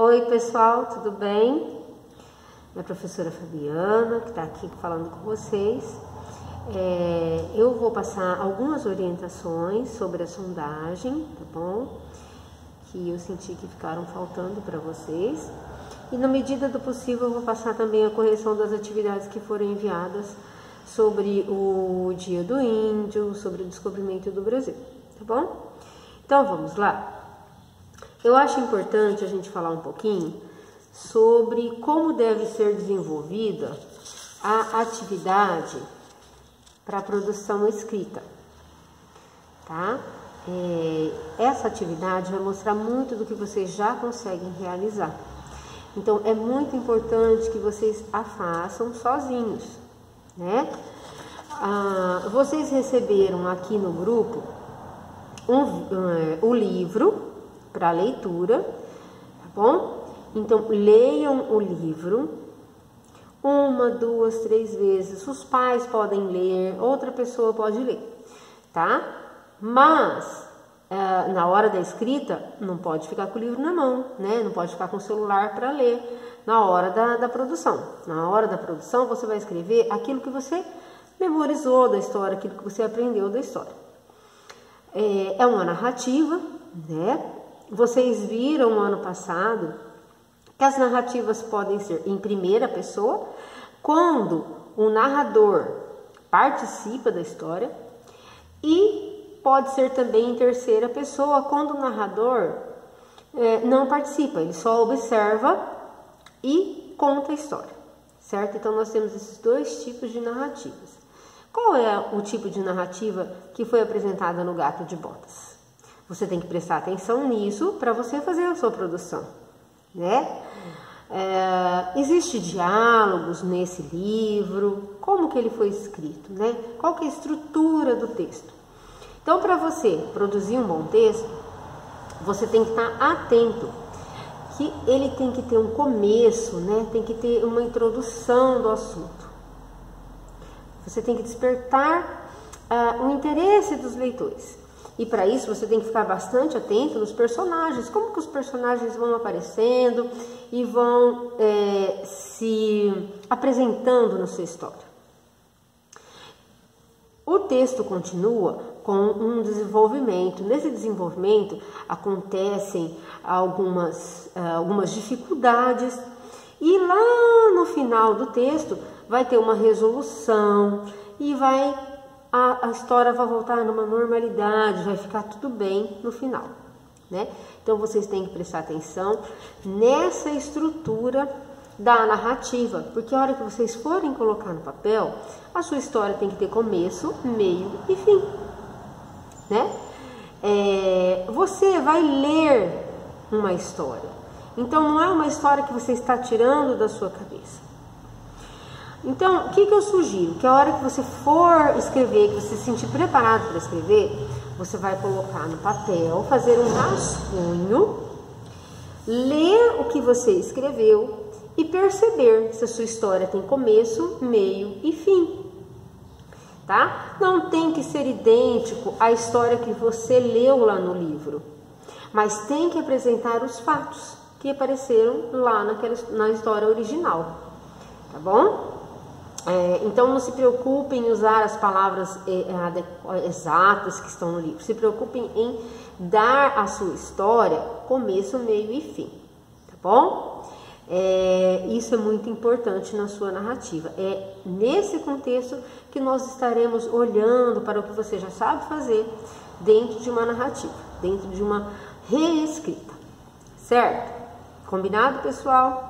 Oi pessoal, tudo bem? Minha professora Fabiana, que está aqui falando com vocês. Eu vou passar algumas orientações sobre a sondagem, tá bom? Que eu senti que ficaram faltando para vocês. E na medida do possível eu vou passar também a correção das atividades que foram enviadas sobre o Dia do Índio, sobre o descobrimento do Brasil, tá bom? Então vamos lá. Eu acho importante a gente falar um pouquinho sobre como deve ser desenvolvida a atividade para a produção escrita, tá? Essa atividade vai mostrar muito do que vocês já conseguem realizar. Então, é muito importante que vocês a façam sozinhos, né? Vocês receberam aqui no grupo o livro para leitura, tá bom? Então, leiam o livro 1, 2, 3 vezes. Os pais podem ler, outra pessoa pode ler, tá? Mas, na hora da escrita, não pode ficar com o livro na mão, né? Não pode ficar com o celular para ler na hora da produção. Na hora da produção, você vai escrever aquilo que você memorizou da história, aquilo que você aprendeu da história. É uma narrativa, né? Vocês viram no ano passado que as narrativas podem ser em primeira pessoa, quando o narrador participa da história, e pode ser também em terceira pessoa, quando o narrador não participa, ele só observa e conta a história, certo? Então nós temos esses dois tipos de narrativas. Qual é o tipo de narrativa que foi apresentada no Gato de Botas? Você tem que prestar atenção nisso para você fazer a sua produção, né? Existe diálogos nesse livro, como que ele foi escrito, né? Qual que é a estrutura do texto? Então, para você produzir um bom texto, você tem que estar atento, que ele tem que ter um começo, né? Tem que ter uma introdução do assunto. Você tem que despertar o interesse dos leitores. E para isso você tem que ficar bastante atento nos personagens, como que os personagens vão aparecendo e vão se apresentando na sua história. O texto continua com um desenvolvimento. Nesse desenvolvimento acontecem algumas dificuldades e lá no final do texto vai ter uma resolução e a história vai voltar numa normalidade, vai ficar tudo bem no final, né? Então vocês têm que prestar atenção nessa estrutura da narrativa, porque a hora que vocês forem colocar no papel, a sua história tem que ter começo, meio e fim, né? Você vai ler uma história, então não é uma história que você está tirando da sua cabeça. Então, o que eu sugiro? Que a hora que você for escrever, que você se sentir preparado para escrever, você vai colocar no papel, fazer um rascunho, ler o que você escreveu e perceber se a sua história tem começo, meio e fim, tá? Não tem que ser idêntico à história que você leu lá no livro, mas tem que apresentar os fatos que apareceram lá na história original, tá bom? Então não se preocupem em usar as palavras exatas que estão no livro, se preocupem em dar à sua história começo, meio e fim, tá bom? Isso é muito importante na sua narrativa. É nesse contexto que nós estaremos olhando para o que você já sabe fazer dentro de uma narrativa, dentro de uma reescrita, certo? Combinado, pessoal?